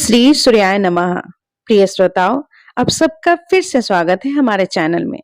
श्री सूर्याय नमः। प्रिय श्रोताओं, आप सबका फिर से स्वागत है हमारे चैनल में।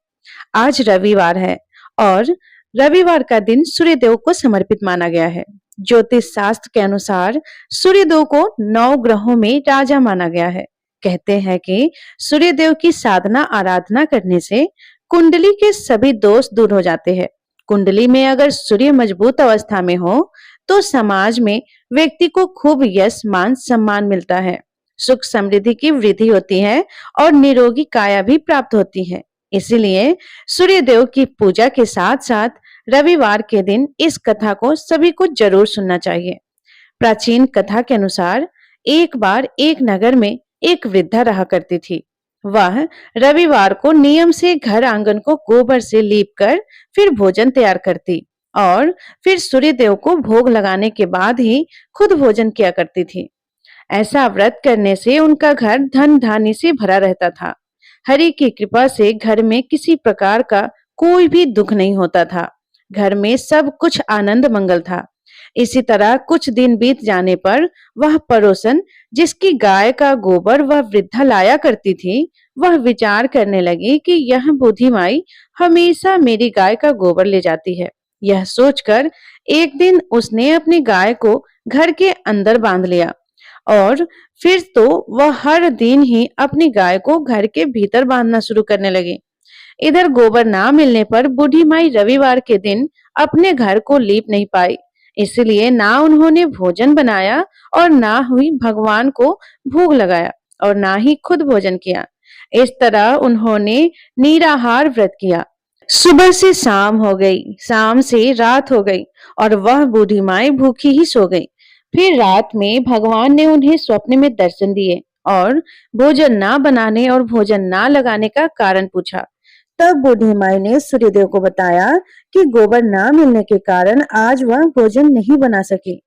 आज रविवार है और रविवार का दिन सूर्यदेव को समर्पित माना गया है। ज्योतिष शास्त्र के अनुसार सूर्यदेव को 9 ग्रहों में राजा माना गया है। कहते हैं कि सूर्यदेव की साधना आराधना करने से कुंडली के सभी दोष दूर हो जाते हैं। कुंडली में अगर सूर्य मजबूत अवस्था में हो तो समाज में व्यक्ति को खूब यश मान सम्मान मिलता है, सुख समृद्धि की वृद्धि होती है और निरोगी काया भी प्राप्त होती है। इसीलिए सूर्यदेव की पूजा के साथ साथ रविवार के दिन इस कथा को सभी को जरूर सुनना चाहिए। प्राचीन कथा के अनुसार एक बार एक नगर में एक वृद्धा रहा करती थी। वह रविवार को नियम से घर आंगन को गोबर से लीप कर फिर भोजन तैयार करती और फिर सूर्यदेव को भोग लगाने के बाद ही खुद भोजन किया करती थी। ऐसा व्रत करने से उनका घर धन धान्य से भरा रहता था। हरि की कृपा से घर में किसी प्रकार का कोई भी दुख नहीं होता था। घर में सब कुछ आनंद मंगल था। इसी तरह कुछ दिन बीत जाने पर वह पड़ोसन जिसकी गाय का गोबर वह वृद्धा लाया करती थी, वह विचार करने लगी कि यह बूढ़ी माई हमेशा मेरी गाय का गोबर ले जाती है। यह सोचकर एक दिन उसने अपनी गाय को घर के अंदर बांध लिया और फिर तो वह हर दिन ही अपनी गाय को घर के भीतर बांधना शुरू करने लगी। इधर गोबर ना मिलने पर बूढ़ी माई रविवार के दिन अपने घर को लीप नहीं पाई। इसलिए ना उन्होंने भोजन बनाया और ना ही भगवान को भोग लगाया और ना ही खुद भोजन किया। इस तरह उन्होंने निराहार व्रत किया। सुबह से शाम हो गई, शाम से रात हो गई और वह बूढ़ी माई भूखी ही सो गई। फिर रात में भगवान ने उन्हें स्वप्न में दर्शन दिए और भोजन ना बनाने और भोजन ना लगाने का कारण पूछा। तब बूढ़ी माई ने सूर्यदेव को बताया कि गोबर ना मिलने के कारण आज वह भोजन नहीं बना सकी।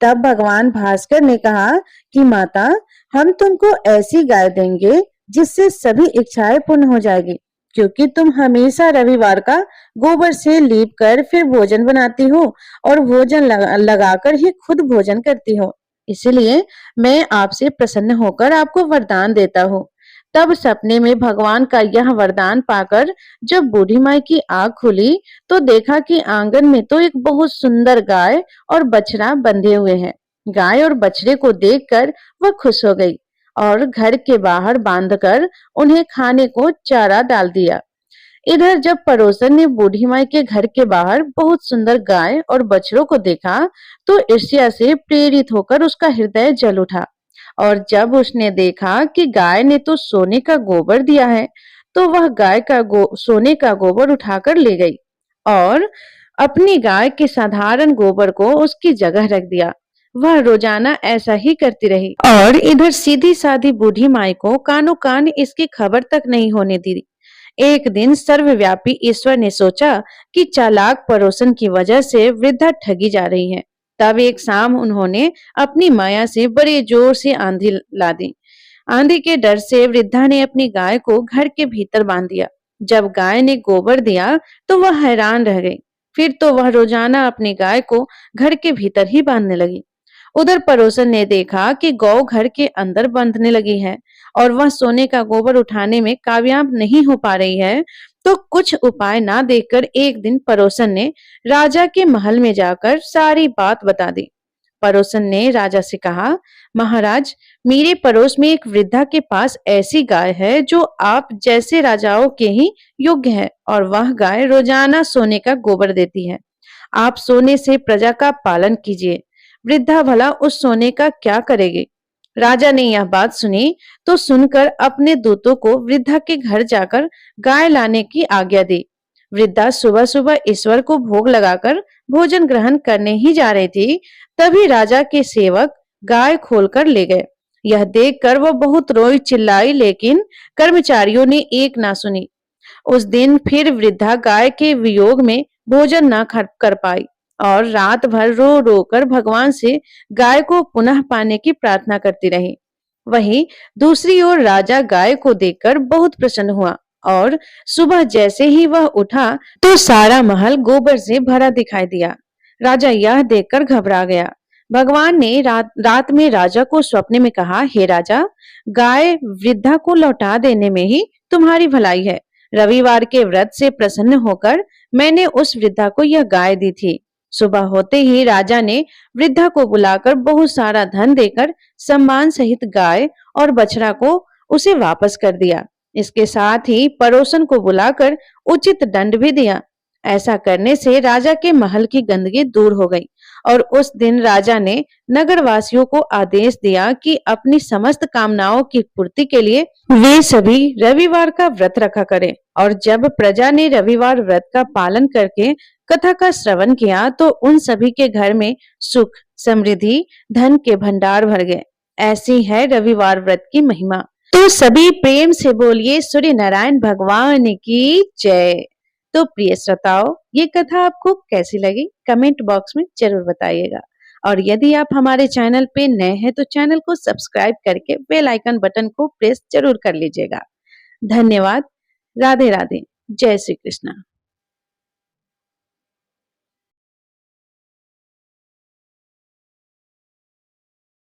तब भगवान भास्कर ने कहा कि माता, हम तुमको ऐसी गाय देंगे जिससे सभी इच्छाएं पूर्ण हो जाएगी, क्योंकि तुम हमेशा रविवार का गोबर से लीप कर फिर भोजन बनाती हो और भोजन लगाकर ही खुद भोजन करती हो। इसलिए मैं आपसे प्रसन्न होकर आपको वरदान देता हूँ। तब सपने में भगवान का यह वरदान पाकर जब बूढ़ी माई की आंख खुली तो देखा कि आंगन में तो एक बहुत सुंदर गाय और बछड़ा बंधे हुए हैं। गाय और बछड़े को देखकर वह खुश हो गई और घर के बाहर बांधकर उन्हें खाने को चारा डाल दिया। इधर जब पड़ोसन ने बूढ़ी माई के घर के बाहर बहुत सुंदर गाय और बछड़ों को देखा तो ईर्ष्या से प्रेरित होकर उसका हृदय जल उठा और जब उसने देखा कि गाय ने तो सोने का गोबर दिया है तो वह गाय का सोने का गोबर उठाकर ले गई और अपनी गाय के साधारण गोबर को उसकी जगह रख दिया। वह रोजाना ऐसा ही करती रही और इधर सीधी साधी बूढ़ी माई को कानों कान इसकी खबर तक नहीं होने दी। एक दिन सर्वव्यापी ईश्वर ने सोचा कि चालाक पड़ोसन की वजह से वृद्धा ठगी जा रही है। तब एक शाम उन्होंने अपनी माया से बड़े जोर से आंधी ला दी। आंधी के डर से वृद्धा ने अपनी गाय को घर के भीतर बांध दिया। जब गाय ने गोबर दिया तो वह हैरान रह गई। फिर तो वह रोजाना अपनी गाय को घर के भीतर ही बांधने लगी। उधर पड़ोसन ने देखा कि गौ घर के अंदर बंधने लगी है और वह सोने का गोबर उठाने में कामयाब नहीं हो पा रही है, तो कुछ उपाय ना देखकर एक दिन पड़ोसन ने राजा के महल में जाकर सारी बात बता दी। पड़ोसन ने राजा से कहा, महाराज, मेरे पड़ोस में एक वृद्धा के पास ऐसी गाय है जो आप जैसे राजाओं के ही योग्य है और वह गाय रोजाना सोने का गोबर देती है। आप सोने से प्रजा का पालन कीजिए। वृद्धा भला उस सोने का क्या करेगी? राजा ने यह बात सुनी तो सुनकर अपने दूतों को वृद्धा के घर जाकर गाय लाने की आज्ञा दी। वृद्धा सुबह सुबह ईश्वर को भोग लगाकर भोजन ग्रहण करने ही जा रही थी, तभी राजा के सेवक गाय खोलकर ले गए। यह देखकर वह बहुत रोई चिल्लाई, लेकिन कर्मचारियों ने एक ना सुनी। उस दिन फिर वृद्धा गाय के वियोग में भोजन न कर पाई और रात भर रो रो कर भगवान से गाय को पुनः पाने की प्रार्थना करती रही। वहीं दूसरी ओर राजा गाय को देखकर बहुत प्रसन्न हुआ और सुबह जैसे ही वह उठा तो सारा महल गोबर से भरा दिखाई दिया। राजा यह देखकर घबरा गया। भगवान ने रात में राजा को स्वप्न में कहा, हे राजा, गाय वृद्धा को लौटा देने में ही तुम्हारी भलाई है। रविवार के व्रत से प्रसन्न होकर मैंने उस वृद्धा को यह गाय दी थी। सुबह होते ही राजा ने वृद्धा को बुलाकर बहुत सारा धन देकर सम्मान सहित गाय और बछड़ा को उसे वापस कर दिया। इसके साथ ही पड़ोसन को बुलाकर उचित दंड भी दिया। ऐसा करने से राजा के महल की गंदगी दूर हो गई और उस दिन राजा ने नगरवासियों को आदेश दिया कि अपनी समस्त कामनाओं की पूर्ति के लिए वे सभी रविवार का व्रत रखा करें। और जब प्रजा ने रविवार व्रत का पालन करके कथा का श्रवण किया तो उन सभी के घर में सुख, समृद्धि, धन के भंडार भर गए। ऐसी है रविवार व्रत की महिमा। तो सभी प्रेम से बोलिए सूर्य नारायण भगवान की जय। तो प्रिय श्रोताओं, ये कथा आपको कैसी लगी कमेंट बॉक्स में जरूर बताइएगा। और यदि आप हमारे चैनल पे नए हैं तो चैनल को सब्सक्राइब करके बेल आइकन बटन को प्रेस जरूर कर लीजिएगा। धन्यवाद। राधे राधे। जय श्री कृष्णा।